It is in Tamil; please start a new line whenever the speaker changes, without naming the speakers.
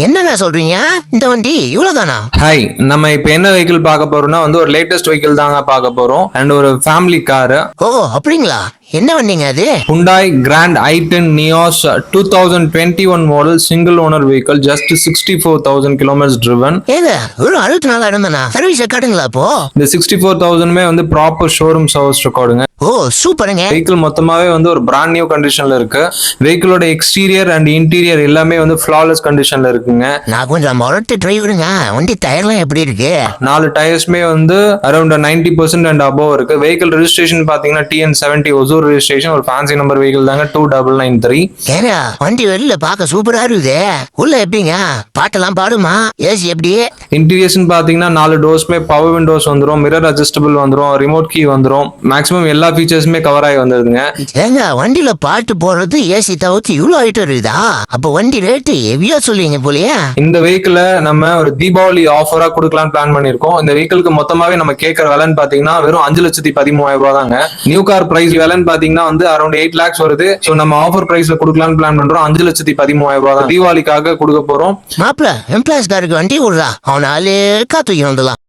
என்னங்க சொல்றீங்க? இந்த வண்டி இவ்வளவுதானா?
ஹாய், நம்ம இப்ப என்ன வெஹிக்கிள் பார்க்க போறோம்னா வந்து ஒரு லேட்டஸ்ட் வெஹிக்கிள் தாங்க பார்க்க போறோம். அண்ட் ஒரு ஃபேமிலி காரு.
ஓ அப்படிங்களா? என்ன வண்டிங்க அது?
Hyundai Grand i10 Neos 2021 model single owner vehicle, just 64,000 kilometers driven.
ஏங்க ஒரு 64,000 தானா? சர்வீஸ் காட்டுங்களா அப்போ?
இந்த 64,000மே வந்து ப்ராப்பர் ஷோரூம் சர்வீஸ் ரெக்கார்டுங்க.
ஓ சூப்பருங்க.
வெஹிக்கிள் மொத்தமாவே வந்து ஒரு பிராண்ட் நியூ கண்டிஷன்ல இருக்கு. வெஹிக்கிளோட எக்ஸ்டீரியர் அண்ட் இன்டீரியர் எல்லாமே வந்து ஃபிளாலெஸ் கண்டிஷன்ல இருக்குங்க.
நான் கொஞ்சம் முரட்டு டிரைவருங்க. வண்டி டயர்லாம் எப்படி இருக்கு?
4 டயர்ஸ்மே வந்து அரௌண்ட் 90% அண்ட் அபோவ் இருக்கு. வெஹிக்கிள் ரெஜிஸ்ட்ரேஷன் பாத்தீங்கன்னா TN70 ஒசூர் ரெஜிஸ்ட்ரேஷன், ஒரு ஃபேன்சி நம்பர் வெஹிக்கிள் தாங்க 2993.
ஏங்க வண்டி வெளியில பார்க்க சூப்பரா இருக்குது. உள்ள எப்படிங்க? பாட்டெல்லாம் பாடுமா? ஏசி எப்படி?
இன்டீரியர்ஸ்னு பாத்தீங்கன்னா 4 டோர்ஸ்மே பவர் விண்டோஸ் வந்துரும், மிரர் அட்ஜஸ்டபிள் வந்துரும், ரிமோட் கீ வந்துரும். மேக்ஸிமம் எல்லா ஃபீச்சர்ஸுமே கவர் ஆகி வந்துருதுங்க.
ஏங்க வண்டியில பாட்டு போடுறது ஏசி தவிர்த்து இவ்வளவு ஐட்டம் இருக்குதா? அப்ப வண்டி ரேட்டு ஹெவியா சொல்லுவீங்க போலயே.
இந்த வெஹிக்கிள நம்ம ஒரு தீபாவளி ஆஃபரா கொடுக்கலாம்னு பிளான் பண்ணிருக்கோம். இந்த வெஹிக்கிளுக்கு மொத்தமாவே நம்ம கேட்கற விலைன்னு பாத்தீங்கன்னா வெறும் 5,13,000 ரூபாய் தாங்க. நியூ கார் பிரைஸ் விலைன்னு பாத்தீங்கன்னா வந்து அரௌண்ட் 8 lakhs வருது. சோ நம்ம ஆஃபர் பிரைஸ்ல கொடுக்கலாம்னு பிளான் பண்றோம். 5,13,000 ரூபாய் தான் தீபாவளிக்காக கொடுக்க போறோம்.
மாப்பிள எம்ப்ளாய்ஸ் காருக்கு வண்டி விடுறா, அவனாலே காத்துக்கி வந்துடலாம்.